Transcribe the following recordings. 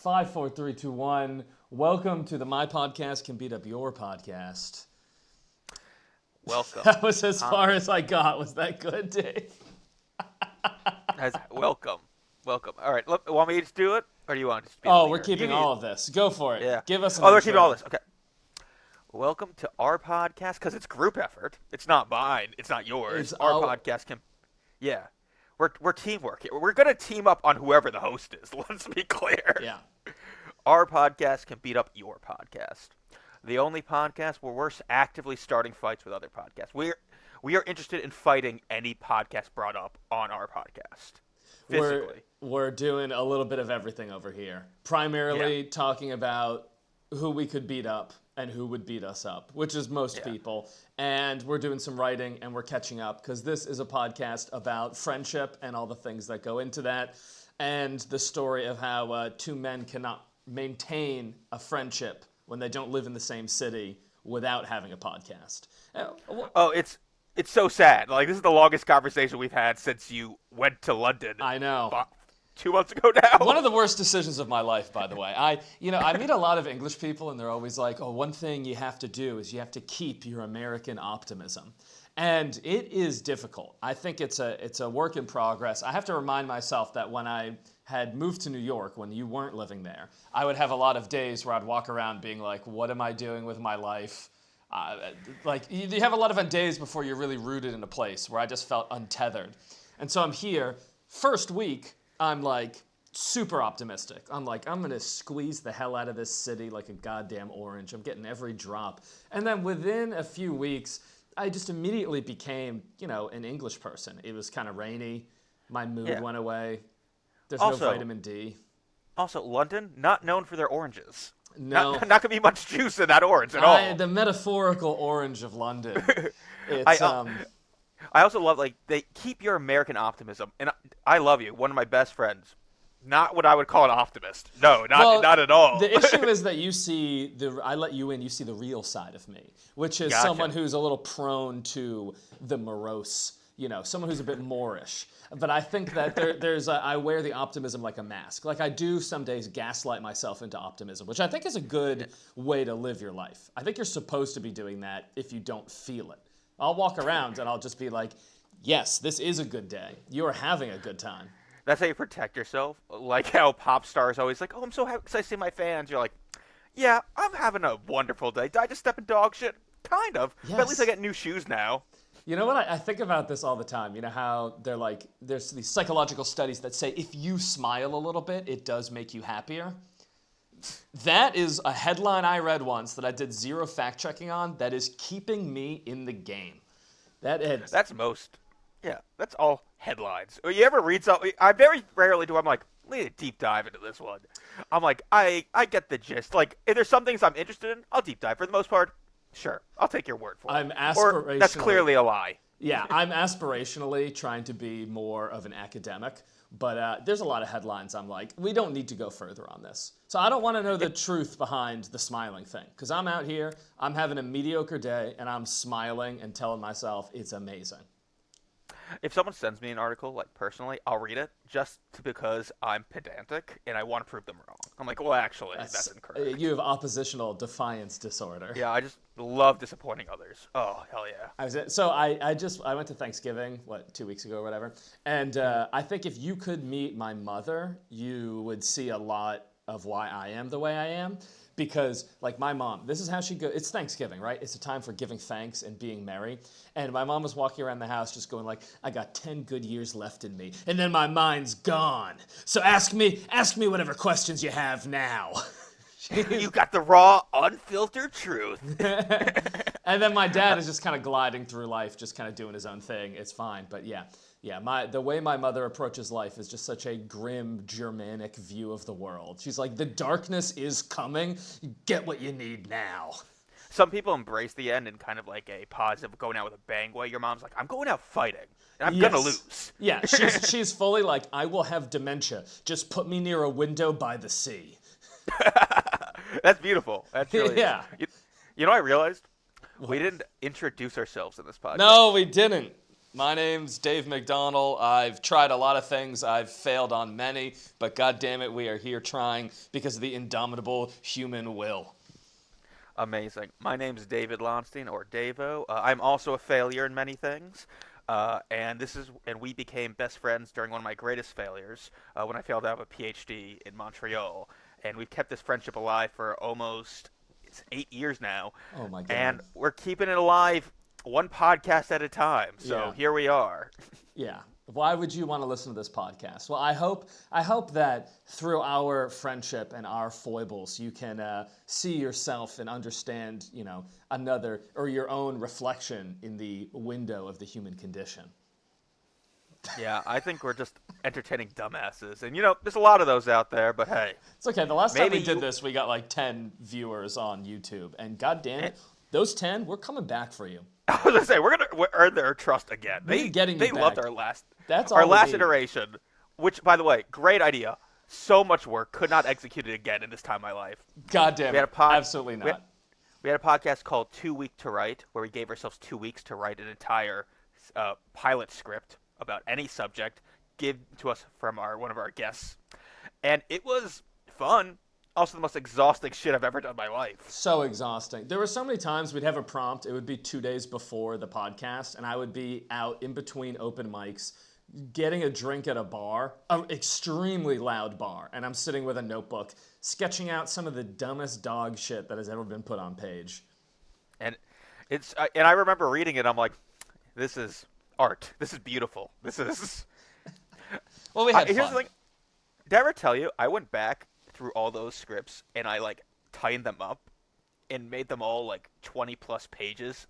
5, 4, 3, 2, 1. Welcome to the My Podcast Can Beat Up Your Podcast. Welcome. That was as far as I got. Was that good, Dave? Welcome. All right. Look, want me to do it, or do you want to just be the Oh, leader? we're keeping all of this. Go for it. Yeah. Give us an we're intro. keeping all this. Okay. Welcome to our podcast, because it's group effort. It's not mine. It's not yours. It's our podcast can. Yeah. We're teamwork here. We're gonna team up on whoever the host is. Let's be clear. Yeah. Our podcast can beat up your podcast. The only podcast where we're actively starting fights with other podcasts. We are interested in fighting any podcast brought up on our podcast. Physically. We're doing a little bit of everything over here. Primarily talking about who we could beat up and who would beat us up, which is most people. And we're doing some writing and we're catching up because this is a podcast about friendship and all the things that go into that, and the story of how two men cannot maintain a friendship when they don't live in the same city without having a podcast. It's so sad. Like, this is the longest conversation we've had since you went to London. I know. 2 months ago now. One of the worst decisions of my life, by the way. I meet a lot of English people, and they're always like, "Oh, one thing you have to do is you have to keep your American optimism," and it is difficult. I think it's a work in progress. I have to remind myself that when I had moved to New York, when you weren't living there, I would have a lot of days where I'd walk around being like, "What am I doing with my life?" Like you have a lot of days before you're really rooted in a place where I just felt untethered, and so I'm here. First week, I'm like super optimistic. I'm like, I'm gonna squeeze the hell out of this city like a goddamn orange. I'm getting every drop. And then within a few weeks, I just immediately became, an English person. It was kind of rainy. My mood went away. There's no vitamin D. Also, London, not known for their oranges. No. Not gonna be much juice in that orange at all. The metaphorical orange of London. I also love, they keep your American optimism, and I love you, one of my best friends. Not what I would call an optimist. No, not at all. The issue is that I let you in, you see the real side of me, which is someone who's a little prone to the morose, someone who's a bit Moorish. But I think that I wear the optimism like a mask. Like, I do some days gaslight myself into optimism, which I think is a good way to live your life. I think you're supposed to be doing that if you don't feel it. I'll walk around and I'll just be like, yes, this is a good day. You're having a good time. That's how you protect yourself. Like how pop stars always like, oh, I'm so happy because I see my fans. You're like, yeah, I'm having a wonderful day. Did I just step in dog shit? Kind of. Yes. But at least I get new shoes now. You know what? I think about this all the time. You know how they're like, there's these psychological studies that say if you smile a little bit, it does make you happier. That is a headline I read once that I did zero fact checking on that is keeping me in the game. That's all headlines. You ever read something? I very rarely do. I'm like, let me deep dive into this one. I'm like, I get the gist. Like, if there's some things I'm interested in, I'll deep dive. For the most part, sure, I'll take your word for it. I'm aspirationally. Or that's clearly a lie. Yeah, I'm aspirationally trying to be more of an academic, but there's a lot of headlines I'm like, we don't need to go further on this. So I don't want to know the truth behind the smiling thing, because I'm out here, I'm having a mediocre day, and I'm smiling and telling myself it's amazing. If someone sends me an article, personally, I'll read it just because I'm pedantic and I want to prove them wrong. I'm like, well, actually, that's incorrect. You have oppositional defiance disorder. Yeah, I just love disappointing others. Oh, hell yeah. I went to Thanksgiving, 2 weeks ago or whatever, and I think if you could meet my mother, you would see a lot of why I am the way I am. Because, my mom, this is how she goes. It's Thanksgiving, right? It's a time for giving thanks and being merry. And my mom was walking around the house just going I got 10 good years left in me. And then my mind's gone. So ask me whatever questions you have now. You got the raw, unfiltered truth. And then my dad is just kind of gliding through life, just kind of doing his own thing. It's fine. But yeah, the way my mother approaches life is just such a grim Germanic view of the world. She's like, the darkness is coming. Get what you need now. Some people embrace the end in kind of like a positive, going out with a bang way. Your mom's like, I'm going out fighting, and I'm going to lose. Yeah, she's fully like, I will have dementia. Just put me near a window by the sea. That's beautiful. That's really yeah. You know, I realized we didn't introduce ourselves in this podcast. No, we didn't. My name's Dave McDonald. I've tried a lot of things. I've failed on many, but God damn it, we are here trying because of the indomitable human will. Amazing. My name's David Lonstein, or Davo. I'm also a failure in many things. And we became best friends during one of my greatest failures, when I failed out of a PhD in Montreal. And we've kept this friendship alive for almost 8 years now. Oh my God. And we're keeping it alive one podcast at a time. So Yeah. here we are. Yeah. Why would you want to listen to this podcast? Well, I hope that through our friendship and our foibles, you can see yourself and understand, another or your own reflection in the window of the human condition. Yeah, I think we're just entertaining dumbasses. And, there's a lot of those out there, but hey. It's okay. The last time Maybe we did this, we got like 10 viewers on YouTube. And God damn it, those 10, we're coming back for you. I was gonna say we're gonna earn their trust again. We're getting you they loved back. our last That's all our we last need. iteration, which by the way, great idea. So much work, could not execute it again in this time of my life. God damn We had it. a pod- Absolutely not. We had a podcast called 2 Week to Write, where we gave ourselves 2 weeks to write an entire pilot script about any subject, give to us from one of our guests, and it was fun. Also, the most exhausting shit I've ever done in my life. So exhausting. There were so many times we'd have a prompt. It would be 2 days before the podcast, and I would be out in between open mics getting a drink at a bar, an extremely loud bar, and I'm sitting with a notebook sketching out some of the dumbest dog shit that has ever been put on page. And I remember reading it. I'm like, this is art. This is beautiful. This is. Well, we had Here's fun. the thing. Did I ever tell you I went back through all those scripts and I tightened them up and made them all 20 plus pages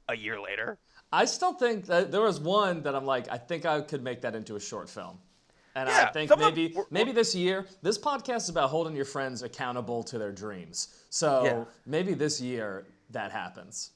a year later? I still think that there was one that I'm like, I think I could make that into a short film. And Yeah, I think some of them maybe this year, this podcast is about holding your friends accountable to their dreams. So Yeah. maybe this year that happens.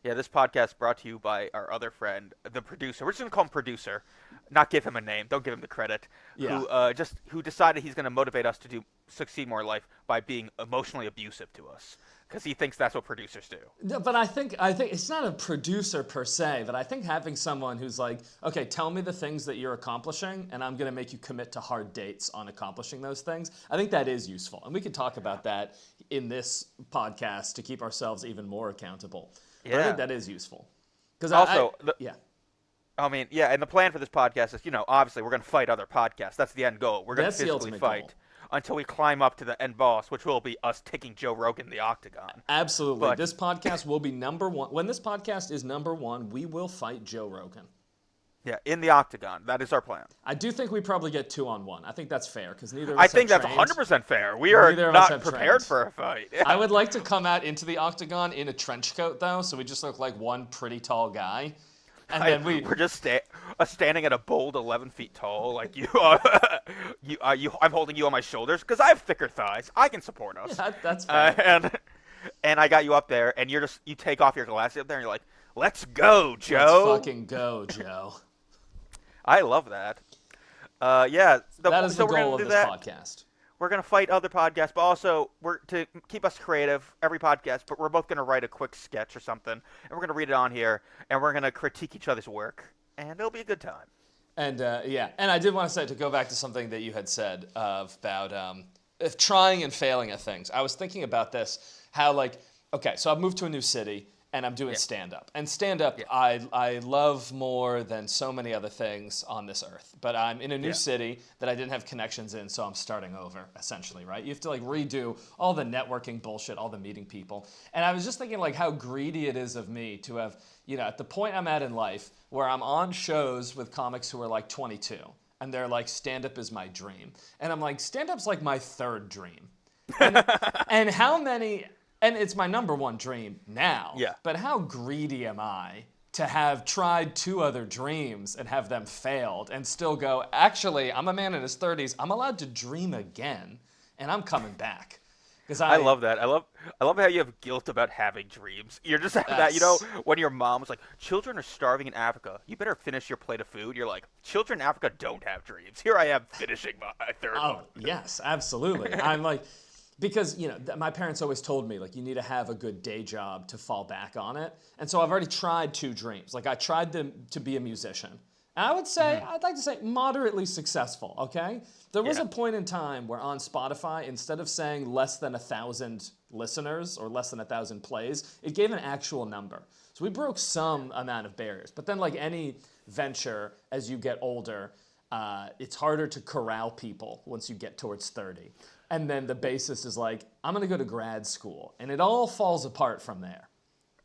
Yeah, this podcast brought to you by our other friend, the producer. We're just gonna call him producer, not give him a name. Don't give him the credit. Yeah. Who decided he's gonna motivate us to succeed more in life by being emotionally abusive to us, because he thinks that's what producers do. No, but I think it's not a producer per se, but I think having someone who's like, okay, tell me the things that you're accomplishing, and I'm going to make you commit to hard dates on accomplishing those things. I think that is useful, and we could talk about that in this podcast to keep ourselves even more accountable. But I Yeah. think that is useful. Because Also, yeah. And the plan for this podcast is, obviously we're going to fight other podcasts. That's the end goal. We're going to That's the physically ultimate fight goal. until we climb up to the end boss, which will be us kicking Joe Rogan in the octagon. Absolutely. But- This podcast will be number one. When this podcast is number one, we will fight Joe Rogan. Yeah, in the octagon. That is our plan. I do think we probably get 2-on-1. I think that's fair because neither of I us think have that's trained. 100% fair. We are Neither of us not have prepared trained. for a fight. I would like to come out into the octagon in a trench coat, though, so we just look like one pretty tall guy. And then We're just standing at a bold 11 feet tall, like you. I'm holding you on my shoulders because I have thicker thighs. I can support us. That's fair. And I got you up there, and you take off your glasses up there, and you're like, "Let's go, Joe." Let's fucking go, Joe. I love that. Yeah. That is so the we're goal gonna of do this that. podcast. We're going to fight other podcasts, but also we're to keep us creative every podcast, but we're both going to write a quick sketch or something, and we're going to read it on here, and we're going to critique each other's work, and it'll be a good time. And and I did want to say, to go back to something that you had said about if trying and failing at things. I was thinking about this, how okay, so I've moved to a new city and I'm doing stand-up. And stand-up I love more than so many other things on this earth. But I'm in a new city that I didn't have connections in, so I'm starting over, essentially, right? You have to redo all the networking bullshit, all the meeting people. And I was just thinking how greedy it is of me to have, at the point I'm at in life where I'm on shows with comics who are 22. And they're like, stand-up is my dream. And I'm like, stand-up's my third dream. And how many... And it's my number one dream now. Yeah. But how greedy am I to have tried 2 other dreams and have them failed and still go, actually, I'm a man in his 30s. I'm allowed to dream again, and I'm coming back. Because I love that. I love how you have guilt about having dreams. You're just that, when your mom was like, children are starving in Africa. You better finish your plate of food. You're like, children in Africa don't have dreams. Here I am finishing my third one. Oh, yes, absolutely. I'm like... because my parents always told me like you need to have a good day job to fall back on it, and so I've already tried two dreams. Like I tried to be a musician, and I would say I'd like to say moderately successful. Okay, there was a point in time where on Spotify, instead of saying less than 1,000 listeners or less than 1,000 plays, it gave an actual number. So we broke some amount of barriers. But then, like any venture, as you get older, it's harder to corral people once you get towards 30. And then the basis is like, I'm going to go to grad school. And it all falls apart from there.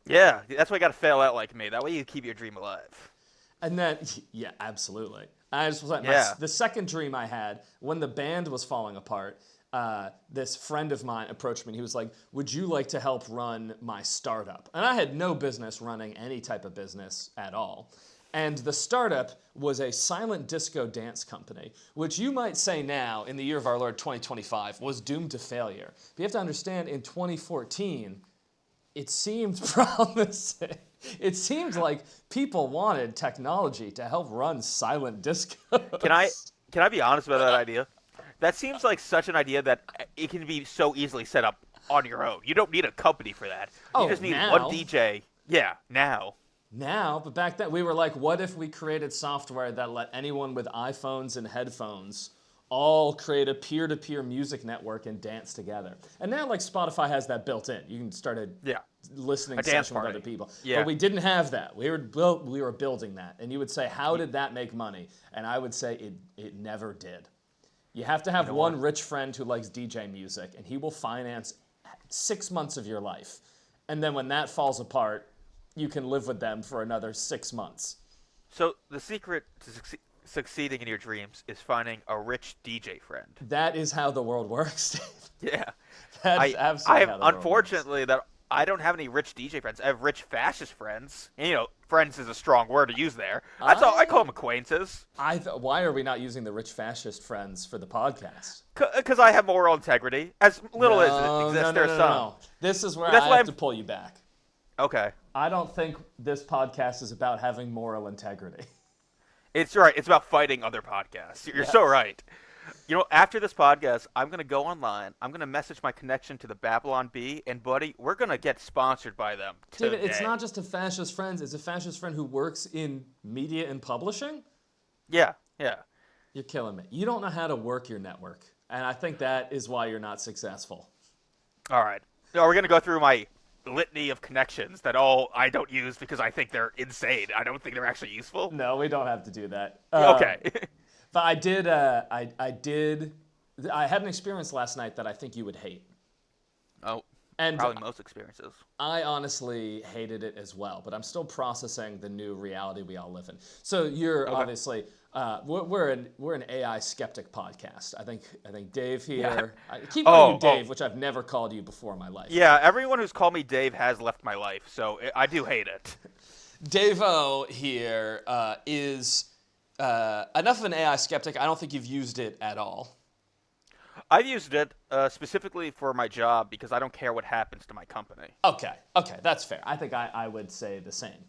Yeah, that's why you got to fail out like me. That way you keep your dream alive. And then, yeah, absolutely. I just was like, the second dream I had, when the band was falling apart, this friend of mine approached me and he was like, would you like to help run my startup? And I had no business running any type of business at all. And the startup was a silent disco dance company, which you might say now, in the year of our Lord 2025, was doomed to failure. But you have to understand, in 2014, it seemed promising. It seemed like people wanted technology to help run silent disco. Can I be honest about that idea? That seems like such an idea that it can be so easily set up on your own. You don't need a company for that. You just need one DJ. Yeah, now. Now, but back then we were like, what if we created software that let anyone with iPhones and headphones all create a peer-to-peer music network and dance together? And now, like, Spotify has that built in. You can start a listening session with other people. Yeah. But we didn't have that. We were building that. And you would say, how did that make money? And I would say it never did. You have to have one rich friend who likes DJ music, and he will finance 6 months of your life. And then when that falls apart, you can live with them for another 6 months. So the secret to succeeding in your dreams is finding a rich DJ friend. That is how the world works, Dave. Yeah. That's absolutely how the world unfortunately, works. I don't have any rich DJ friends. I have rich fascist friends. And, friends is a strong word to use there. That's all. I call them acquaintances. Why are we not using the rich fascist friends for the podcast? Because I have moral integrity. As little as it exists, there's some. No. This is where I have to pull you back. Okay. I don't think this podcast is about having moral integrity. It's right. It's about fighting other podcasts. You're so right. After this podcast, I'm going to go online. I'm going to message my connection to the Babylon Bee, and buddy, we're going to get sponsored by them today. David, it's not just a fascist friend. It's a fascist friend who works in media and publishing? Yeah. You're killing me. You don't know how to work your network, and I think that is why you're not successful. All right. Now, we're going to go through my litany of connections that I don't use because I think they're insane. I don't think they're actually useful. No, we don't have to do that. Okay. But I had an experience last night that I think you would hate. Oh, and probably most experiences. I honestly hated it as well, but I'm still processing the new reality we all live in. So you're obviously we're an AI skeptic podcast. I think Dave here. Yeah. I keep calling you Dave, which I've never called you before in my life. Yeah, everyone who's called me Dave has left my life, so I do hate it. Dave-O here is enough of an AI skeptic. I don't think you've used it at all. I've used it specifically for my job because I don't care what happens to my company. Okay, that's fair. I think I would say the same.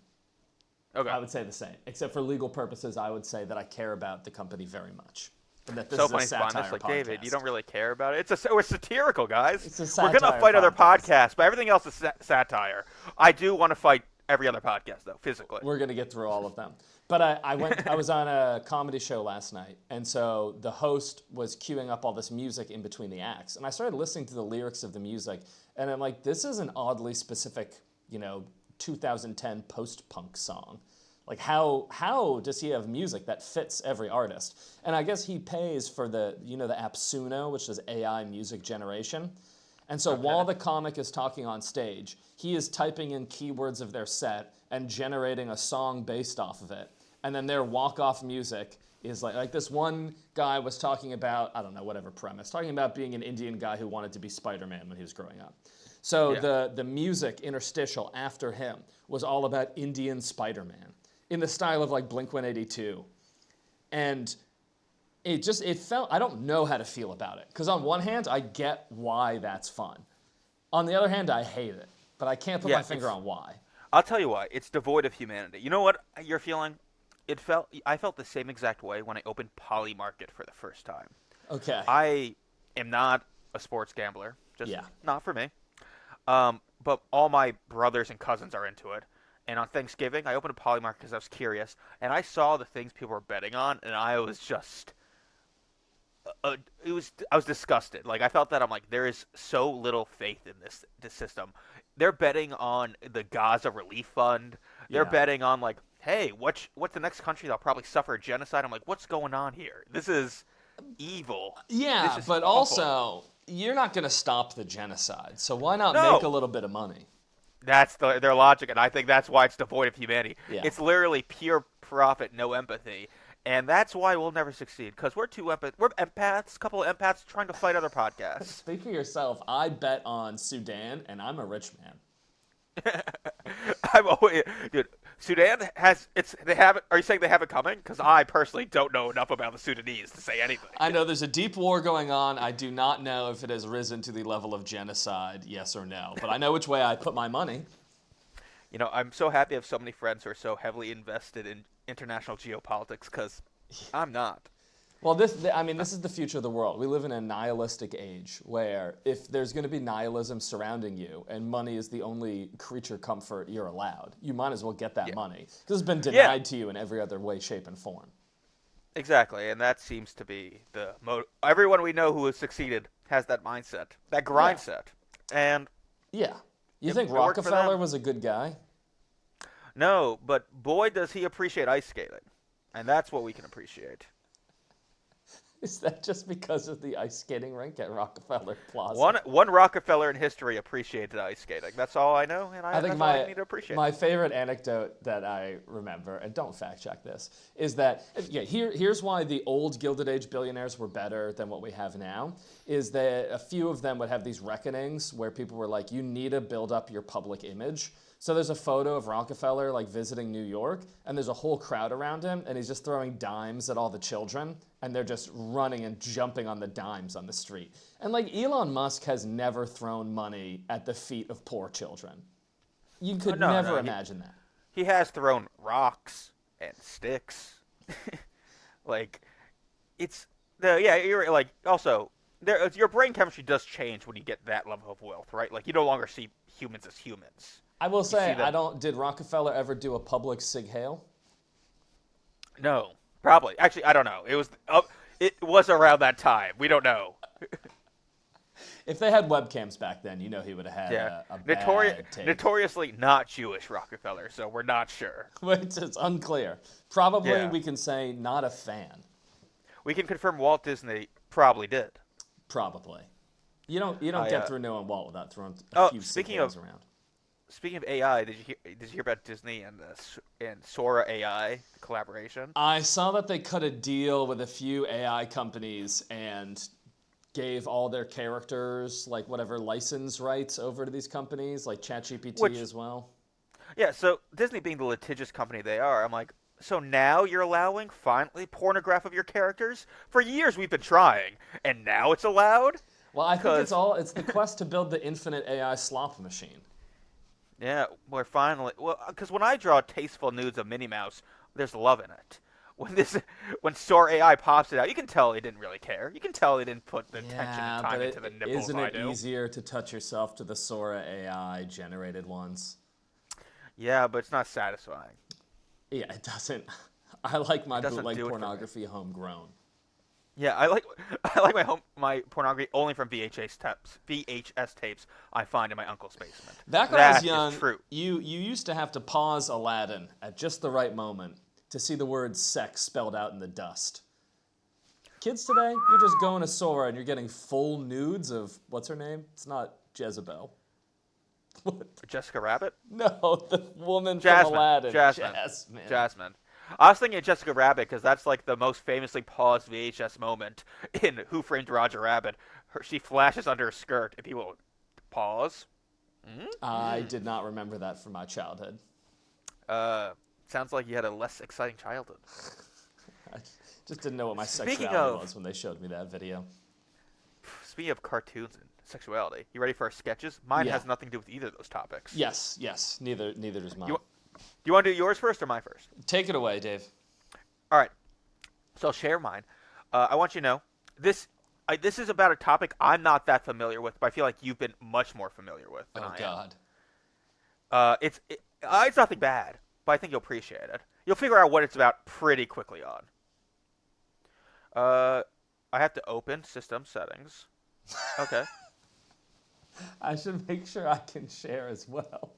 Okay. I would say the same. Except for legal purposes, I would say that I care about the company very much. And that this so is funny a satire podcast. Like, podcast. David, you don't really care about it. We're satirical, guys. It's a satire We're going to fight other podcasts, but everything else is satire. I do want to fight every other podcast, though, physically. We're going to get through all of them. But I was on a comedy show last night, and so the host was queuing up all this music in between the acts. And I started listening to the lyrics of the music, and I'm like, this is an oddly specific, 2010 post-punk song. Like, how does he have music that fits every artist? And I guess he pays for the app Suno, which is AI music generation. And so while the comic is talking on stage, he is typing in keywords of their set and generating a song based off of it. And then their walk-off music is like this one guy was talking about, I don't know, whatever premise, talking about being an Indian guy who wanted to be Spider-Man when he was growing up. So the music interstitial after him was all about Indian Spider-Man in the style of like Blink-182. And it felt, I don't know how to feel about it. Because on one hand, I get why that's fun. On the other hand, I hate it. But I can't put my finger on why. I'll tell you why. It's devoid of humanity. You know what you're feeling? I felt the same exact way when I opened Poly Market for the first time. Okay. I am not a sports gambler. Just Yeah. not for me. But all my brothers and cousins are into it. And on Thanksgiving, I opened a Polymark because I was curious, and I saw the things people were betting on, and I was just, I was disgusted. Like I felt that I'm like, there is so little faith in this system. They're betting on the Gaza Relief Fund. They're Yeah. betting on like, hey, what's the next country that'll probably suffer a genocide? I'm like, what's going on here? This is evil. Yeah, This is but awful. also you're not going to stop the genocide. So why not No. make a little bit of money? That's their logic, and I think that's why it's devoid of humanity. Yeah. It's literally pure profit, no empathy, and that's why we'll never succeed. Because we're empaths, a couple of empaths trying to fight other podcasts. Speak for yourself. I bet on Sudan, and I'm a rich man. I'm always, dude. Sudan has it's they have it. Are you saying they have it coming? Because I personally don't know enough about the Sudanese to say anything. I know there's a deep war going on. I do not know if it has risen to the level of genocide, yes or no. But I know which way I put my money. You know, I'm so happy I have so many friends who are so heavily invested in international geopolitics because I'm not. Well, this is the future of the world. We live in a nihilistic age where if there's going to be nihilism surrounding you and money is the only creature comfort you're allowed, you might as well get that money because it's been denied to you in every other way, shape, and form. Exactly, and that seems to be the everyone we know who has succeeded has that mindset, that grind set. And yeah, you it think worked for them. Rockefeller was a good guy? No, but boy does he appreciate ice skating. And that's what we can appreciate. Is that just because of the ice skating rink at Rockefeller Plaza? One Rockefeller in history appreciated ice skating. That's all I know, and I think that's all I need to appreciate. my favorite anecdote that I remember, and don't fact check this, is that here's why the old Gilded Age billionaires were better than what we have now, is that a few of them would have these reckonings where people were like, you need to build up your public image. So there's a photo of Rockefeller like visiting New York, and there's a whole crowd around him, and he's just throwing dimes at all the children, and they're just running and jumping on the dimes on the street. And like Elon Musk has never thrown money at the feet of poor children. You could never imagine that. He has thrown rocks and sticks. Like, you're like, also, your brain chemistry does change when you get that level of wealth, right? Like, you no longer see humans as humans. I will say, did Rockefeller ever do a public sig hail? No, probably. Actually, I don't know. It was around that time. We don't know. If they had webcams back then, he would have had a bad take. Notoriously not Jewish Rockefeller, so we're not sure. It's unclear. Probably we can say not a fan. We can confirm Walt Disney probably did. Probably. You don't get through knowing Walt without throwing a few sig hails around. Speaking of AI, did you hear about Disney and Sora AI collaboration? I saw that they cut a deal with a few AI companies and gave all their characters like whatever license rights over to these companies, like ChatGPT as well. Yeah, so Disney being the litigious company they are, I'm like, so now you're allowing finally pornograph of your characters? For years we've been trying, and now it's allowed? Well, I think it's the quest to build the infinite AI slop machine. Yeah, we're finally... Well, because when I draw tasteful nudes of Minnie Mouse, there's love in it. When Sora AI pops it out, you can tell they didn't really care. You can tell they didn't put the attention and time into the nipples. Isn't it easier to touch yourself to the Sora AI generated ones? Yeah, but it's not satisfying. Yeah, it doesn't. I like my bootleg pornography homegrown. Yeah, I like my pornography only from VHS tapes I find in my uncle's basement. Back when I was young, you used to have to pause Aladdin at just the right moment to see the word sex spelled out in the dust. Kids today, you're just going to Sora and you're getting full nudes of, what's her name? It's not Jezebel. Jessica Rabbit? No, the woman from Aladdin. Jasmine. I was thinking of Jessica Rabbit because that's like the most famously paused VHS moment in Who Framed Roger Rabbit. She flashes under her skirt and people pause. I did not remember that from my childhood. Sounds like you had a less exciting childhood. I just didn't know what my sexuality was when they showed me that video. Speaking of cartoons and sexuality, you ready for our sketches? Mine has nothing to do with either of those topics. Yes. Neither does mine. You want to do yours first or mine first? Take it away, Dave. All right. So I'll share mine. I want you to know, this this is about a topic I'm not that familiar with, but I feel like you've been much more familiar with than Oh I am. God. It's nothing bad, but I think you'll appreciate it. You'll figure out what it's about pretty quickly on. Uh, I have to open system settings. Okay. I should make sure I can share as well.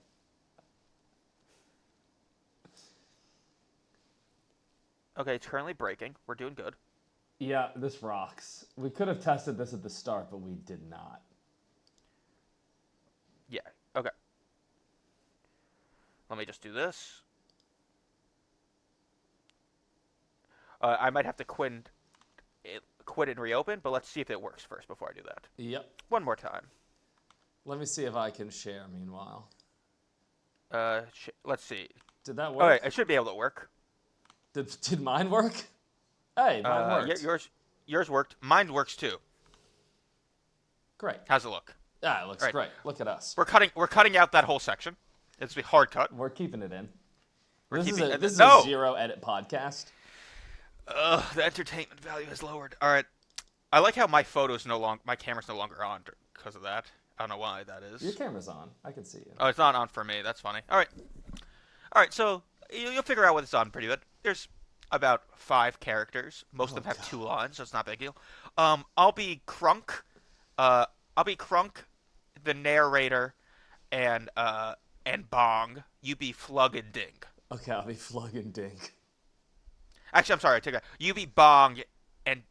Okay, it's currently breaking. We're doing good. Yeah, this rocks. We could have tested this at the start, but we did not. Yeah. Okay. Let me just do this. I might have to quit and reopen, but let's see if it works first before I do that. Yep. One more time. Let me see if I can share meanwhile. Let's see. Did that work? All right, I should be able to work. Did mine work? Hey, mine worked. Yours worked. Mine works too. Great. How's it look? Ah, it looks great. Look at us. We're cutting out that whole section. It's a hard cut. We're keeping it in. We're This keeping is no! a zero edit podcast. The entertainment value has lowered. All right. I like how my camera's no longer on because of that. I don't know why that is. Your camera's on. I can see you. Oh, it's not on for me. That's funny. All right. So you'll figure out what it's on pretty good. There's about 5 characters. Most of them have 2 lines, so it's not a big deal. I'll be Crunk. The narrator, and Bong. You be Flug and Ding. Okay, I'll be Flug and Ding. Actually, I'm sorry. I take that. You be Bong and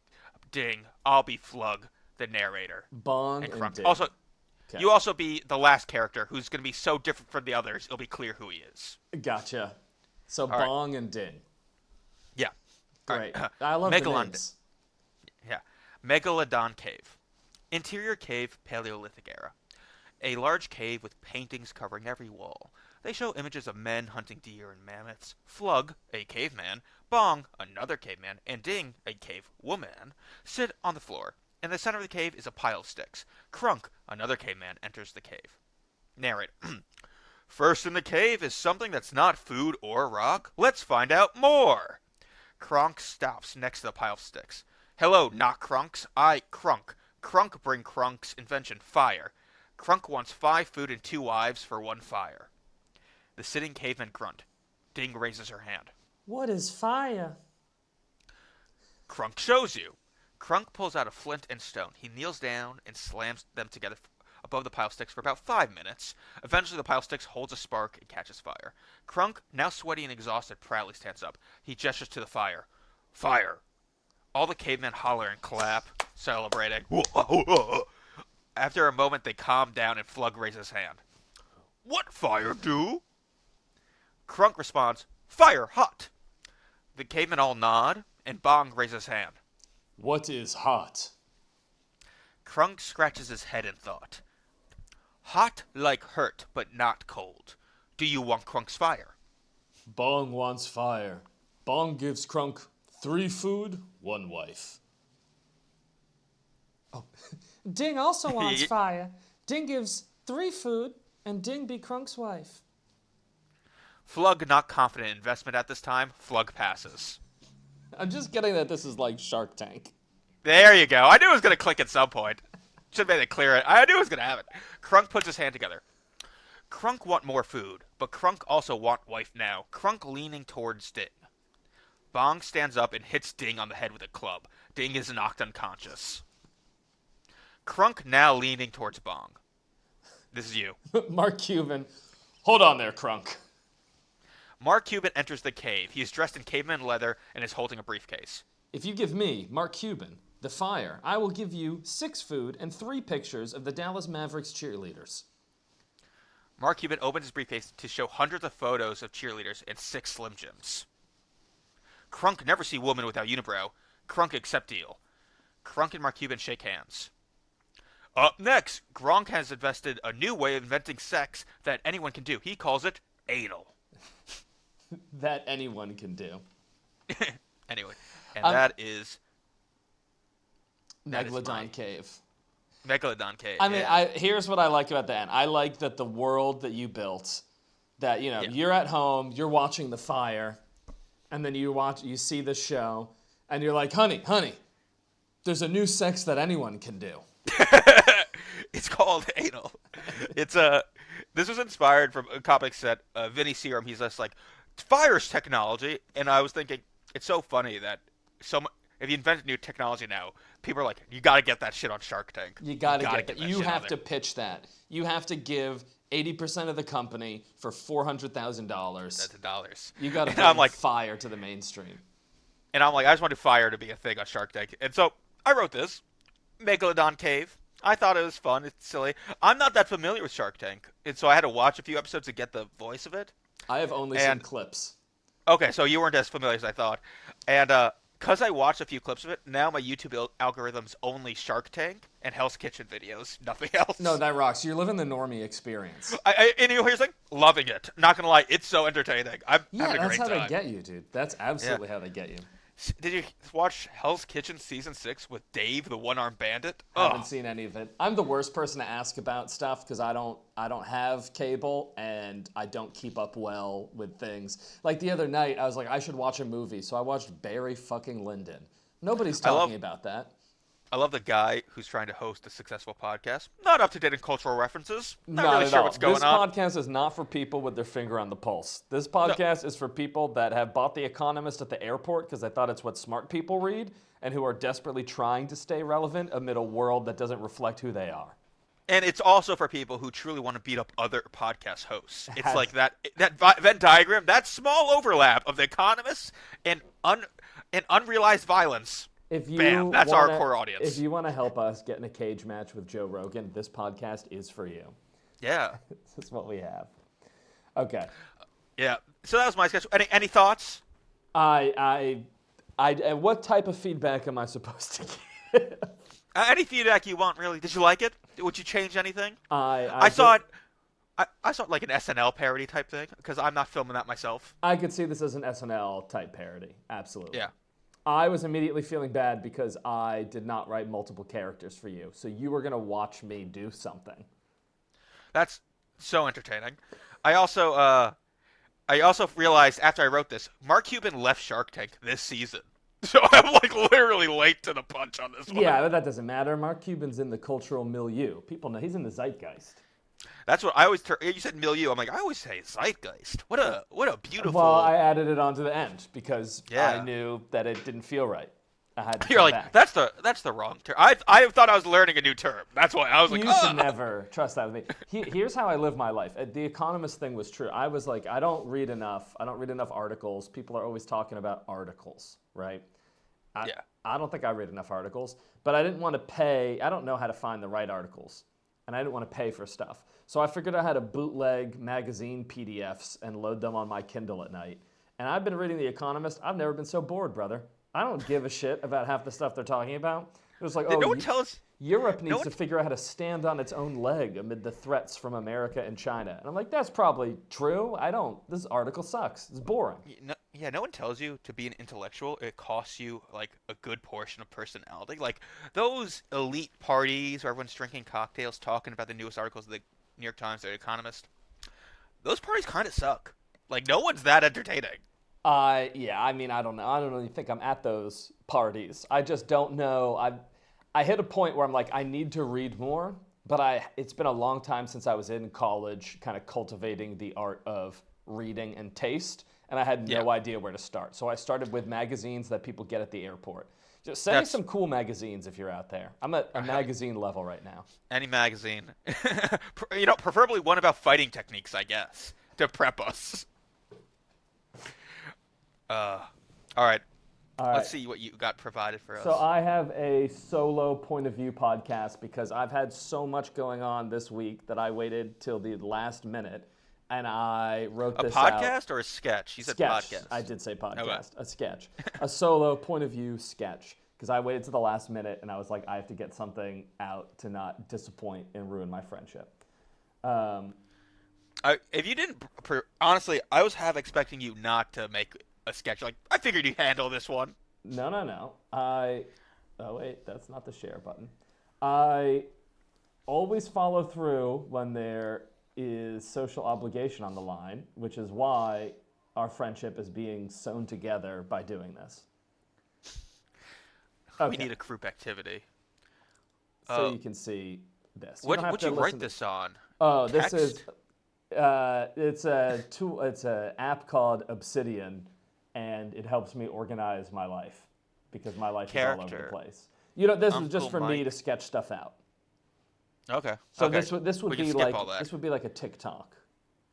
Ding. I'll be Flug, the narrator. Bong and Crunk. and Ding. Also, okay. You also be the last character, who's going to be so different from the others, it'll be clear who he is. Gotcha. So All Bong and Ding. Yeah. Great. I love the names. Yeah. Megalodon Cave. Interior cave, Paleolithic era. A large cave with paintings covering every wall. They show images of men hunting deer and mammoths. Flug, a caveman, Bong, another caveman, and Ding, a cave woman, sit on the floor. In the center of the cave is a pile of sticks. Crunk, another caveman, enters the cave. Narrate. First in the cave is something that's not food or rock. Let's find out more. Crunk stops next to the pile of sticks. Hello, not Crunks. I, Crunk. Crunk bring Crunk's invention, fire. Crunk wants 5 food and 2 wives for 1 fire. The sitting caveman grunt. Ding raises her hand. What is fire? Crunk shows you. Crunk pulls out a flint and stone. He kneels down and slams them together above the pile of sticks for about 5 minutes. Eventually, the pile of sticks holds a spark and catches fire. Crunk, now sweaty and exhausted, proudly stands up. He gestures to the fire. Fire! All the cavemen holler and clap, celebrating. After a moment, they calm down and Flug raises his hand. What fire do? Crunk responds, Fire hot! The cavemen all nod, and Bong raises his hand. What is hot? Crunk scratches his head in thought. Hot like hurt, but not cold. Do you want Crunk's fire? Bong wants fire. Bong gives Crunk 3 food, 1 wife. Oh, Ding also wants fire. Ding gives 3 food, and Ding be Crunk's wife. Flug not confident in investment at this time. Flug passes. I'm just getting that this is like Shark Tank. There you go. I knew it was going to click at some point. Should have made it clear. I knew it was going to have it. Crunk puts his hand together. Crunk want more food, but Crunk also want wife now. Crunk leaning towards Ding. Bong stands up and hits Ding on the head with a club. Ding is knocked unconscious. Crunk now leaning towards Bong. This is you. Mark Cuban. Hold on there, Crunk. Mark Cuban enters the cave. He is dressed in caveman leather and is holding a briefcase. If you give me, Mark Cuban, the fire, I will give you 6 food and 3 pictures of the Dallas Mavericks cheerleaders. Mark Cuban opens his briefcase to show hundreds of photos of cheerleaders and 6 Slim Jims. Crunk never see woman without unibrow. Crunk accept deal. Crunk and Mark Cuban shake hands. Up next, Gronk has invested a new way of inventing sex that anyone can do. He calls it anal. That anyone can do. Anyway, and that is Megalodon Cave. Megalodon Cave. I mean, yeah. here's what I like about the end. I like that the world that you built, that you're at home, you're watching the fire, and then you see the show, and you're like, honey, There's a new sex that anyone can do. It's called anal. It's This was inspired from a comic set. Vinny Serum. He's just like fires technology, and I was thinking it's so funny that if you invent new technology now, people are like, you got to get that shit on Shark Tank. You got to get that. You have to pitch that. You have to give 80% of the company for $400,000. That's $. You got to bring like, fire to the mainstream. And I'm like, I just wanted fire to be a thing on Shark Tank. And so I wrote this, Megalodon Cave. I thought it was fun. It's silly. I'm not that familiar with Shark Tank, and so I had to watch a few episodes to get the voice of it. I have only seen clips. Okay, so you weren't as familiar as I thought. And because I watched a few clips of it, now my YouTube algorithm's only Shark Tank and Hell's Kitchen videos, nothing else. No, that rocks. You're living the normie experience. And here's like, loving it. Not going to lie, it's so entertaining. I'm having a great time. That's how they get you, dude. That's absolutely how they get you. Did you watch Hell's Kitchen Season 6 with Dave, the one-armed bandit? I haven't seen any of it. I'm the worst person to ask about stuff because I don't have cable and I don't keep up well with things. Like the other night, I was like, I should watch a movie, so I watched Barry fucking Lyndon. Nobody's talking about that. I love the guy who's trying to host a successful podcast. Not up to date in cultural references. Not really at sure all. what's going on. This podcast is not for people with their finger on the pulse. This podcast is for people that have bought The Economist at the airport because they thought it's what smart people read and who are desperately trying to stay relevant amid a world that doesn't reflect who they are. And it's also for people who truly want to beat up other podcast hosts. It's like that Venn diagram, that small overlap of The Economist and unrealized violence. Bam, that's our core audience. If you want to help us get in a cage match with Joe Rogan, this podcast is for you. Yeah. This is what we have. Okay. Yeah. So that was my sketch. Any thoughts? What type of feedback am I supposed to give? Any feedback you want, really. Did you like it? Would you change anything? I saw it. I saw it like an SNL parody type thing because I'm not filming that myself. I could see this as an SNL type parody. Absolutely. Yeah. I was immediately feeling bad because I did not write multiple characters for you. So you were going to watch me do something. That's so entertaining. I also realized after I wrote this, Mark Cuban left Shark Tank this season. So I'm like literally late to the punch on this one. Yeah, but that doesn't matter. Mark Cuban's in the cultural milieu. People know he's in the zeitgeist. That's what I always. You said milieu. I'm like, I always say zeitgeist. What a beautiful. Well, I added it onto the end because I knew that it didn't feel right. I had to You're like, back. that's the wrong term. I thought I was learning a new term. That's why I was like, you should never trust that with me. Here's how I live my life. The Economist thing was true. I was like, I don't read enough articles. People are always talking about articles, right? I don't think I read enough articles, but I didn't want to pay. I don't know how to find the right articles, and I didn't want to pay for stuff. So I figured out how to bootleg magazine PDFs and load them on my Kindle at night. And I've been reading The Economist. I've never been so bored, brother. I don't give a shit about half the stuff they're talking about. It was like, Europe needs to figure out how to stand on its own leg amid the threats from America and China. And I'm like, that's probably true. This article sucks. It's boring. No one tells you to be an intellectual. It costs you like a good portion of personality. Like those elite parties where everyone's drinking cocktails, talking about the newest articles of the New York Times, The Economist. Those parties kind of suck. Like no one's that entertaining. I don't know. I don't really think I'm at those parties. I just don't know. I hit a point where I'm like, I need to read more, but it's been a long time since I was in college kind of cultivating the art of reading and taste, and I had no idea where to start. So I started with magazines that people get at the airport. Just send me some cool magazines if you're out there. I'm at a magazine level right now. Any magazine. Preferably one about fighting techniques, I guess, to prep us. All right. Let's see what you got provided for us. So I have a solo point of view podcast because I've had so much going on this week that I waited till the last minute, and I wrote this out. A podcast or a sketch? You said sketch. Podcast. I did say podcast. Okay. A sketch. A solo point of view sketch because I waited to the last minute, and I was like, I have to get something out to not disappoint and ruin my friendship. If you didn't, honestly, I was half expecting you not to make a sketch. Like, I figured you'd handle this one. No. Oh, wait, that's not the share button. I always follow through when there is social obligation on the line, which is why our friendship is being sewn together by doing this. We need a group activity. So you can see this. What'd you write this on? Oh, Text? this is it's a tool. It's an app called Obsidian, and it helps me organize my life because my life is all over the place. This is just for me to sketch stuff out. Okay. So this would be like a TikTok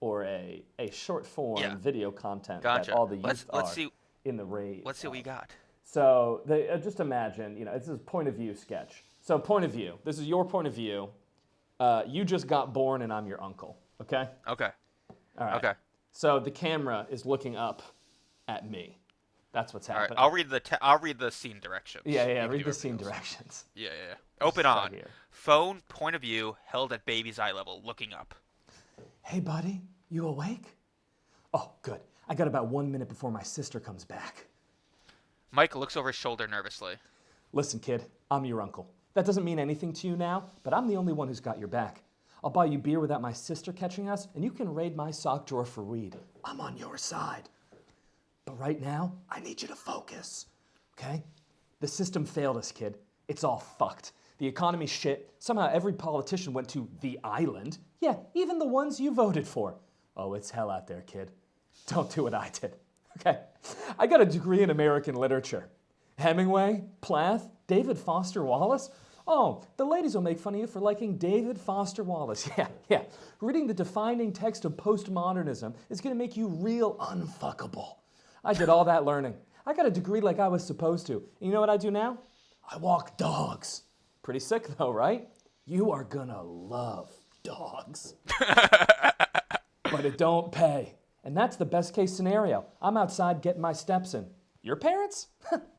or a short form video content that all the youth are in the rave. Let's see what we got. So just imagine, this is point of view sketch. So point of view. This is your point of view. You just got born, and I'm your uncle. Okay. Okay. All right. Okay. So the camera is looking up at me. That's what's happening. All right. I'll read the scene directions. Yeah. Read the scene directions. Yeah. Open on. Here. Phone, point of view, held at baby's eye level, looking up. Hey, buddy, you awake? Oh, good. I got about 1 minute before my sister comes back. Mike looks over his shoulder nervously. Listen, kid, I'm your uncle. That doesn't mean anything to you now, but I'm the only one who's got your back. I'll buy you beer without my sister catching us, and you can raid my sock drawer for weed. I'm on your side. But right now, I need you to focus, okay? The system failed us, kid. It's all fucked. The economy's shit. Somehow every politician went to the island. Yeah, even the ones you voted for. Oh, it's hell out there, kid. Don't do what I did, okay? I got a degree in American literature. Hemingway, Plath, David Foster Wallace. Oh, the ladies will make fun of you for liking David Foster Wallace. Yeah. Reading the defining text of postmodernism is going to make you real unfuckable. I did all that learning. I got a degree like I was supposed to. And you know what I do now? I walk dogs. Pretty sick though, right? You are gonna love dogs. But it don't pay. And that's the best case scenario. I'm outside getting my steps in. Your parents?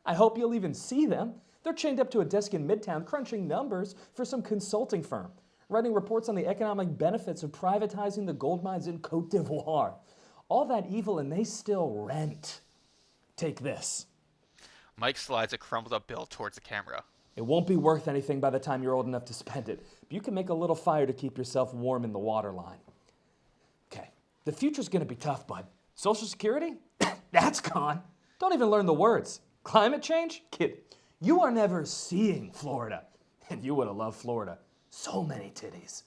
I hope you'll even see them. They're chained up to a desk in Midtown crunching numbers for some consulting firm, writing reports on the economic benefits of privatizing the gold mines in Cote d'Ivoire. All that evil and they still rent. Take this. Mike slides a crumpled up bill towards the camera. It won't be worth anything by the time you're old enough to spend it, but you can make a little fire to keep yourself warm in the waterline. Okay, the future's gonna be tough, bud. Social Security? That's gone. Don't even learn the words. Climate change? Kid, you are never seeing Florida. And you would have loved Florida. So many titties.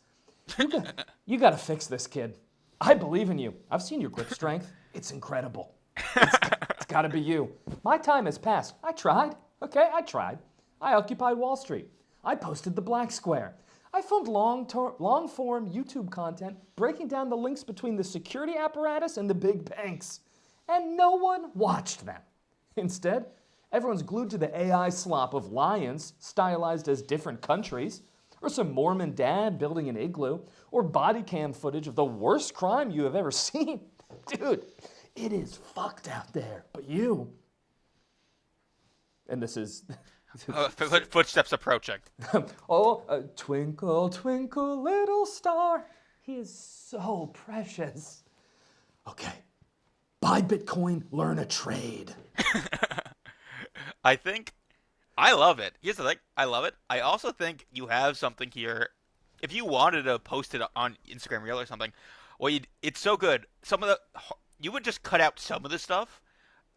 You gotta fix this, kid. I believe in you. I've seen your grip strength. It's incredible. It's gotta be you. My time has passed. I tried. Okay, I tried. I occupied Wall Street. I posted the Black Square. I filmed long-form YouTube content breaking down the links between the security apparatus and the big banks. And no one watched them. Instead, everyone's glued to the AI slop of lions stylized as different countries, or some Mormon dad building an igloo, or body cam footage of the worst crime you have ever seen. Dude, it is fucked out there, but you... And this is... Footsteps approaching. Twinkle, twinkle, little star. He is so precious. Okay. Buy Bitcoin, learn a trade. I love it. Here's the thing. I love it. I also think you have something here. If you wanted to post it on Instagram Reel or something, it's so good. You would just cut out some of the stuff,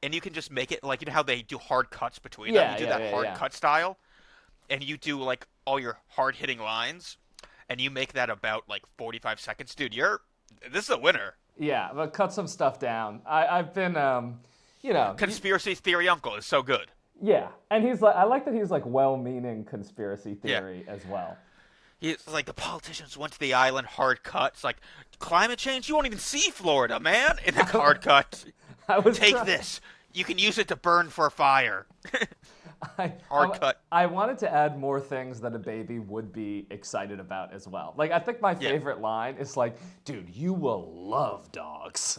and you can just make it like, you know how they do hard cuts between them? You do that hard cut style, and you do like all your hard hitting lines, and you make that about like 45 seconds. Dude, this is a winner. Yeah, but cut some stuff down. I've been, Conspiracy theory uncle is so good. Yeah, and I like that he's like well-meaning conspiracy theory as well. He's like, the politicians went to the island, hard cut. It's like, climate change? You won't even see Florida, man. And then hard cut. Take this. You can use it to burn for fire. Hard cut. I wanted to add more things that a baby would be excited about as well. Like, I think my favorite line is like, dude, you will love dogs.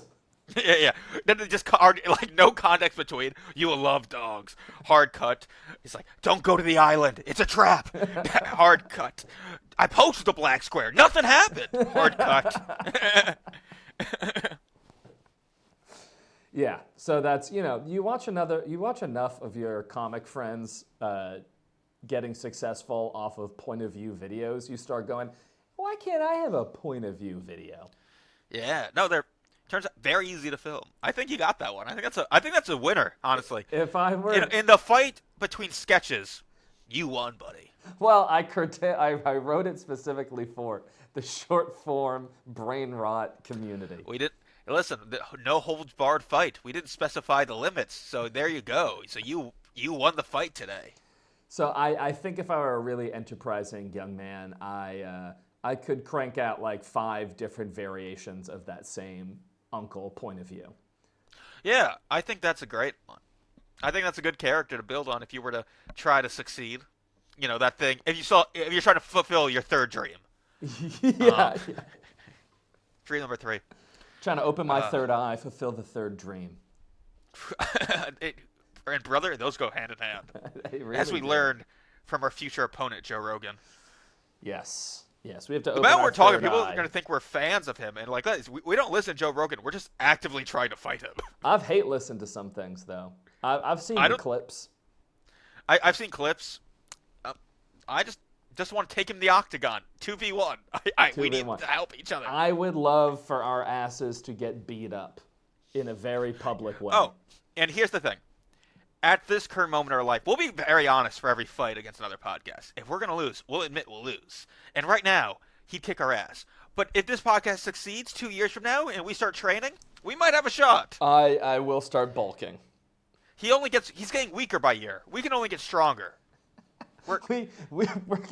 Yeah. Then just like no context between. You will love dogs. Hard cut. He's like, don't go to the island. It's a trap. Hard cut. I posted the Black Square. Nothing happened. Hard cut. Yeah. So that's, you watch enough of your comic friends getting successful off of point of view videos, you start going, why can't I have a point of view video? Yeah. No, turns out very easy to film. I think you got that one. I think that's a winner, honestly. If I were in the fight between sketches, You won, buddy. Well, I wrote it specifically for the short form brain rot community. We didn't listen. No holds barred fight. We didn't specify the limits, so there you go. So you won the fight today. So I think if I were a really enterprising young man, I could crank out like 5 different variations of that same uncle point of view. Yeah, I think that's a great one. I think that's a good character to build on if you were to try to succeed. You know, that thing. If you're trying to fulfill your third dream. Yeah. Dream number 3. Trying to open my third eye, fulfill the third dream. And brother, those go hand in hand. Really as we do. learned from our future opponent, Joe Rogan. Yes, we have to The open moment our we're talking, third people eye. are going to think we're fans of him. And like, we don't listen to Joe Rogan. We're just actively trying to fight him. I've hate listened to some things, though. I've seen the clips. I've seen clips. I just want to take him to the octagon. 2v1. We need to help each other. I would love for our asses to get beat up in a very public way. Oh, and here's the thing. At this current moment in our life, we'll be very honest for every fight against another podcast. If we're going to lose, we'll admit we'll lose. And right now, he'd kick our ass. But if this podcast succeeds 2 years from now and we start training, we might have a shot. I will start bulking. He's getting weaker by year. We can only get stronger. We're going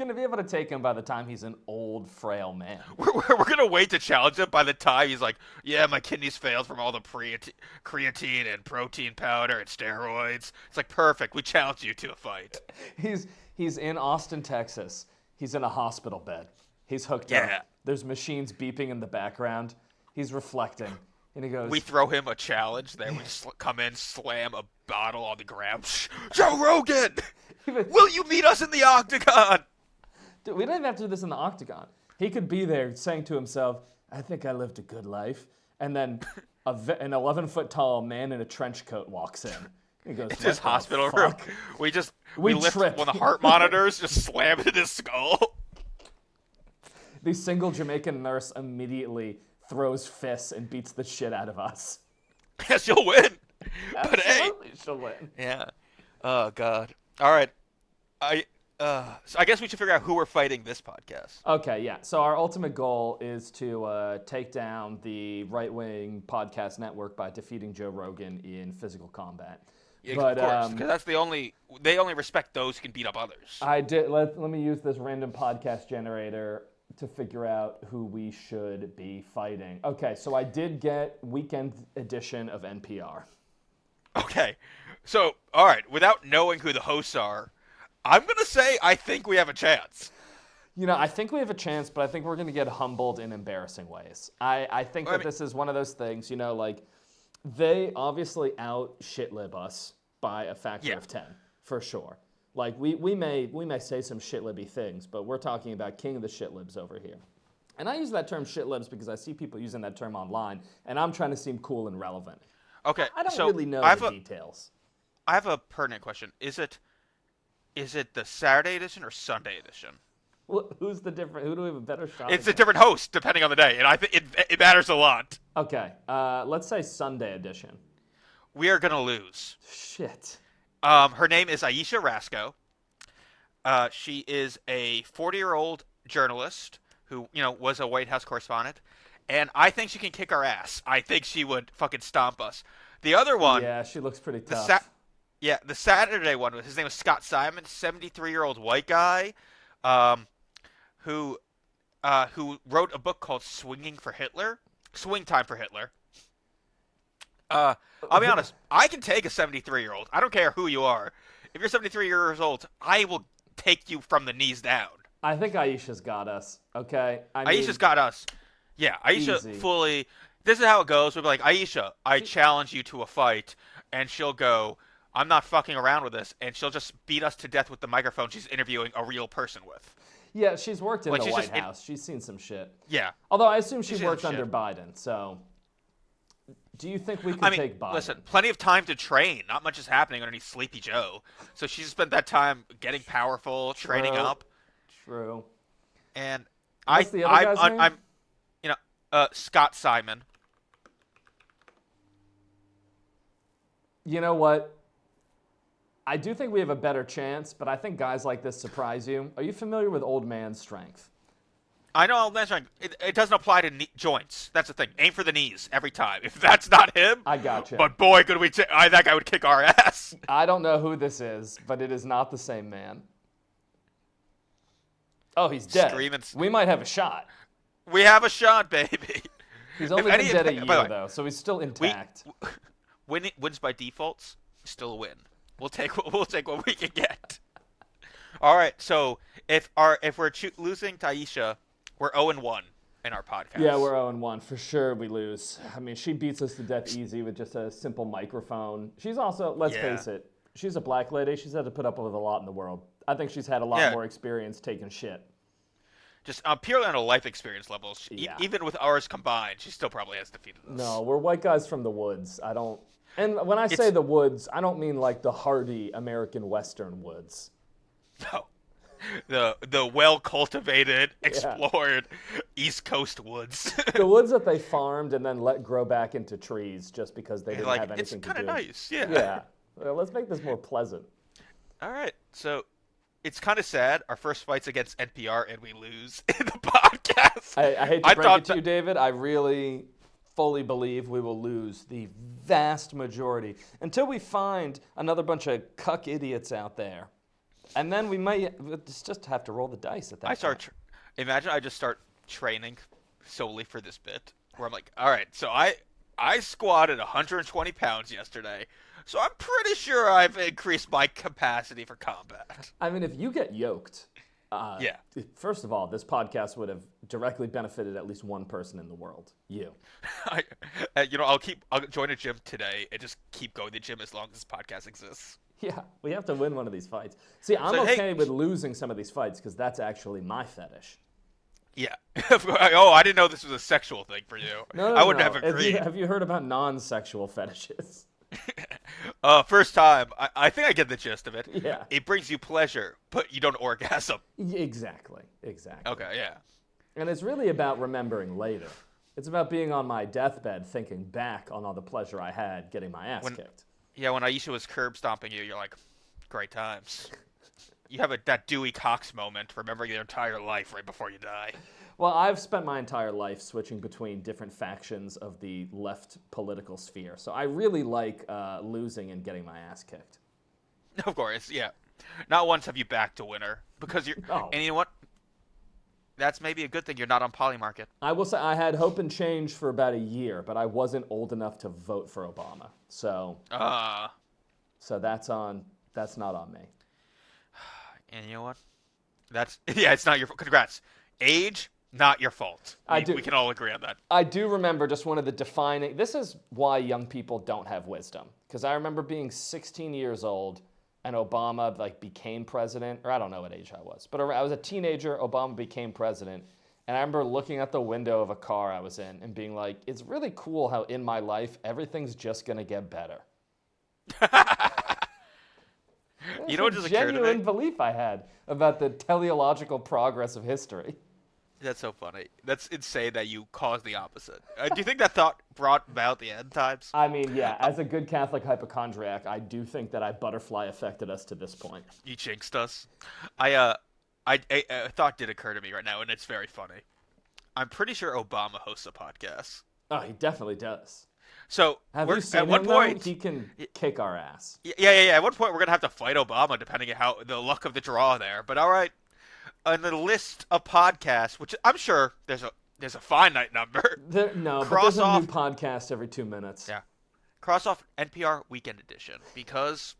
to be able to take him by the time he's an old, frail man. We're going to wait to challenge him by the time he's like, yeah, my kidneys failed from all the creatine and protein powder and steroids. It's like, perfect. We challenge you to a fight. He's in Austin, Texas. He's in a hospital bed. He's hooked up. There's machines beeping in the background. He's reflecting. And he goes... We throw him a challenge. Then we just come in, slam a bottle on the ground. Joe Rogan! Will you meet us in the octagon? Dude, we don't even have to do this in the octagon. He could be there saying to himself, I think I lived a good life. And then an 11-foot tall man in a trench coat walks in. He goes, it's his hospital room. We lift trip. one of the heart monitors, just slam it in his skull. The single Jamaican nurse immediately throws fists and beats the shit out of us. Yes, you'll win. Absolutely, but hey, she'll win. Yeah. Oh God. All right. So I guess we should figure out who we're fighting this podcast. Okay, yeah. So our ultimate goal is to take down the right-wing podcast network by defeating Joe Rogan in physical combat. Yeah, of course, because that's they only respect those who can beat up others. Let me use this random podcast generator to figure out who we should be fighting. Okay, so I did get weekend edition of NPR. Okay, so all right, without knowing who the hosts are, I'm gonna say I think we have a chance. You know, I think we have a chance, but I think we're gonna get humbled in embarrassing ways. I think this is one of those things. You know, like they obviously out shitlib us by a factor of 10 for sure. Like we may say some shitlibby things, but we're talking about king of the shitlibs over here. And I use that term shitlibs because I see people using that term online, and I'm trying to seem cool and relevant. Okay, I don't so really know the details. I have a pertinent question. Is it the Saturday edition or Sunday edition? Well, who do we have a better shot? It's a different host depending on the day, and I think it matters a lot. Okay, let's say Sunday edition. We are gonna lose. Shit. Her name is Aisha Rasco. She is a 40-year-old journalist who, was a White House correspondent, and I think she can kick our ass. I think she would fucking stomp us. The other one, yeah, she looks pretty tough. The Saturday one, his name was Scott Simon, 73-year-old white guy, who wrote a book called Swing Time for Hitler. I'll be honest, I can take a 73-year-old. I don't care who you are. If you're 73 years old, I will take you from the knees down. I think Aisha's got us, okay? Aisha's got us. Yeah, Aisha easy. fully... This is how it goes. We'll be like, Aisha, I challenge you to a fight. And she'll go, I'm not fucking around with this. And she'll just beat us to death with the microphone she's interviewing a real person with. Yeah, she's worked in the she's White just House. She's seen some shit. Yeah. Although I assume she She's worked seen some under shit. Biden, so... Do you think we could take Biden? Listen, plenty of time to train. Not much is happening underneath Sleepy Joe. So she's spent that time getting powerful, training up. True. And What's the other guy's name? I'm Scott Simon. You know what? I do think we have a better chance, but I think guys like this surprise you. Are you familiar with old man strength? I know Old Man Strength. It doesn't apply to joints. That's the thing. Aim for the knees every time. If that's not him, I gotcha. But boy, could we! That guy would kick our ass. I don't know who this is, but it is not the same man. Oh, he's dead. We might have a shot. We have a shot, baby. He's only been dead a year, though, so he's still intact. Wins by defaults, still a win. We'll take what we can get. All right, so if we're losing Taisha, we're 0-1 in our podcast. Yeah, we're 0-1 for sure. We lose. I mean, she beats us to death easy with just a simple microphone. She's also, let's face it, she's a black lady. She's had to put up with a lot in the world. I think she's had a lot more experience taking shit. Just purely on a life experience level, even with ours combined, she still probably has defeated us. No, we're white guys from the woods. And when I say the woods, I don't mean like the hardy American Western woods. No. The well-cultivated, explored East Coast woods. The woods that they farmed and then let grow back into trees just because they didn't have anything to do. It's kind of nice, yeah. Yeah. Well, let's make this more pleasant. All right, so it's kind of sad. Our first fight's against NPR, and we lose in the podcast. I hate to break it to you, David. I really fully believe we will lose the vast majority until we find another bunch of cuck idiots out there. And then we might just have to roll the dice at that point. Imagine I just start training solely for this bit, where I'm like, all right, so I squatted 120 pounds yesterday, so I'm pretty sure I've increased my capacity for combat. I mean, if you get yoked, first of all, this podcast would have directly benefited at least one person in the world, you. I'll join a gym today and just keep going to the gym as long as this podcast exists. Yeah, we have to win one of these fights. See, I'm okay with losing some of these fights because that's actually my fetish. Yeah. Oh, I didn't know this was a sexual thing for you. No, I wouldn't have agreed. Have you heard about non-sexual fetishes? First time. I think I get the gist of it. Yeah. It brings you pleasure, but you don't orgasm. Exactly. Okay, yeah. And it's really about remembering later. It's about being on my deathbed thinking back on all the pleasure I had getting my ass kicked. Yeah, when Aisha was curb stomping you, you're like, great times. You have that Dewey Cox moment, remembering your entire life right before you die. Well, I've spent my entire life switching between different factions of the left political sphere, so I really like losing and getting my ass kicked. Of course, yeah. Not once have you backed a winner, because you're... Oh. And you know what? That's maybe a good thing you're not on Polymarket. I will say I had hope and change for about a year, but I wasn't old enough to vote for Obama. So that's not on me. And you know what? It's not your fault. Congrats. Age, not your fault. We can all agree on that. I do remember just one of the defining... This is why young people don't have wisdom. Because I remember being 16 years old and Obama became president, or I don't know what age I was, but I was a teenager, Obama became president, and I remember looking at the window of a car I was in and being like, it's really cool how in my life, everything's just going to get better. You know what just occurred to me? Genuine belief I had about the teleological progress of history. That's so funny. That's insane that you caused the opposite. Do you think that thought brought about the end times? I mean, yeah, as a good Catholic hypochondriac, I do think that I butterfly affected us to this point. You jinxed us. A thought did occur to me right now, and it's very funny. I'm pretty sure Obama hosts a podcast. Oh, he definitely does. So have you seen him, though? He can kick our ass. Yeah. At one point, we're gonna have to fight Obama, depending on how the luck of the draw there. But all right. On the list of podcasts, which I'm sure there's a finite number. But there's a new podcast every 2 minutes. Yeah. Cross off NPR Weekend Edition because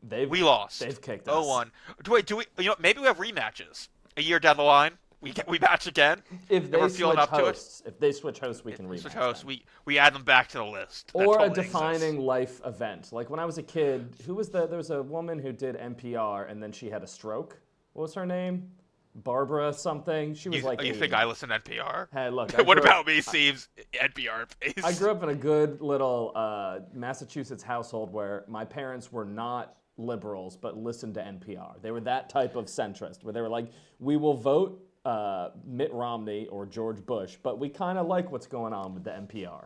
we lost. They've kicked us. 0-1. Wait, do we? Maybe we have rematches a year down the line. We match again. If they switch hosts, we can rematch. Switch hosts, we add them back to the list. Or a defining life event. Like when I was a kid, there was a woman who did NPR and then she had a stroke. What was her name? Barbara something. She was You think I listen to NPR? Hey, look. What about me, Steve's NPR face? I grew up in a good little Massachusetts household where my parents were not liberals but listened to NPR. They were that type of centrist where they were like, we will vote Mitt Romney or George Bush, but we kind of like what's going on with the NPR.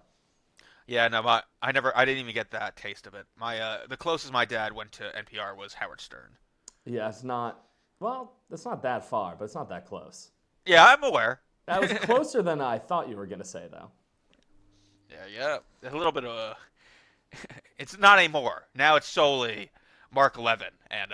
Yeah, no, I didn't even get that taste of it. The closest my dad went to NPR was Howard Stern. Yeah, it's not. Well, it's not that far, but it's not that close. Yeah, I'm aware. That was closer than I thought you were gonna say, though. Yeah. A little bit of a. It's not anymore. Now it's solely Mark Levin and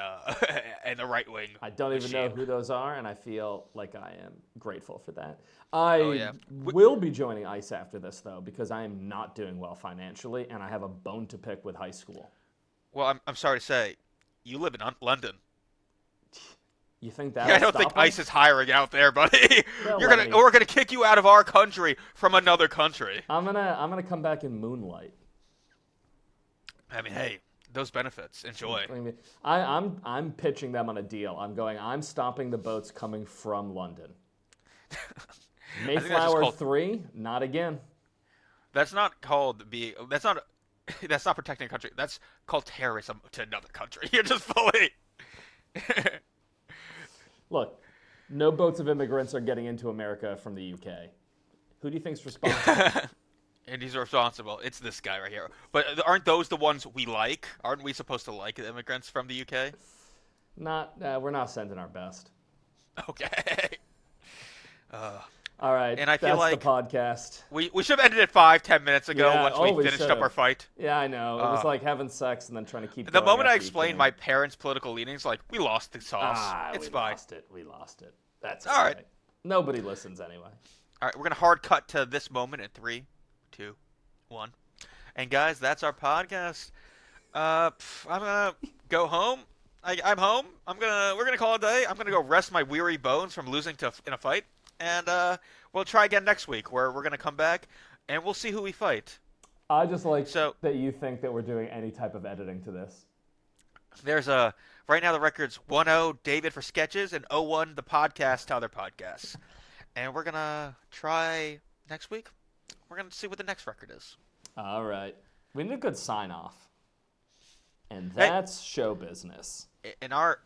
and the right wing. I don't even know machine. who those are, and I feel like I am grateful for that. Oh I yeah. will be joining ICE after this, though, because I am not doing well financially, and I have a bone to pick with high school. Well, I'm sorry to say, you live in London. You think Yeah, that'll I don't stop think them? ICE is hiring out there, buddy. They'll let me. We're gonna kick you out of our country from another country. I'm gonna come back in moonlight. I mean, hey, those benefits, enjoy. I'm pitching them on a deal. I'm stopping the boats coming from London. I think that's just Mayflower called. 3, not again. That's not called being. That's not. That's not protecting a country. That's called terrorism to another country. You're just fully. Look, no boats of immigrants are getting into America from the UK. Who do you think's responsible? And he's responsible. It's this guy right here. But aren't those the ones we like? Aren't we supposed to like the immigrants from the UK? We're not sending our best. Okay. All right, And I feel that's like the podcast. we should have ended it 5-10 minutes ago Yeah, once we we finished up should've. our fight. Yeah, I know. It was like having sex and then trying to keep. The going moment I after each explained other. my parents' political leanings, like, we lost the sauce. It's we fine. lost it. We lost it. That's All right. Nobody listens anyway. All right, we're going to hard cut to this moment in 3, 2, 1. And guys, that's our podcast. I'm going to go home. I'm home. We're gonna call it a day. I'm gonna go rest my weary bones from losing in a fight, and we'll try again next week, where we're gonna come back and we'll see who we fight. I just like So that you think that we're doing any type of editing to this. there's right now the record's 1-0 David for sketches and 0-1 the podcast to other podcasts, and we're gonna try next week. We're gonna see what the next record is. All right, we need a good sign off, and that's show business. In our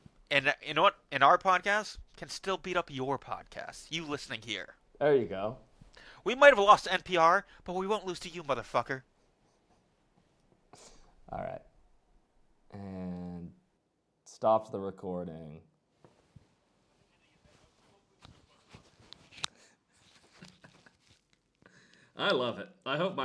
you know what? In our podcast can still beat up your podcast. You listening here. There you go. We might have lost to NPR, but we won't lose to you, motherfucker. All right. And stopped the recording. I love it. I hope my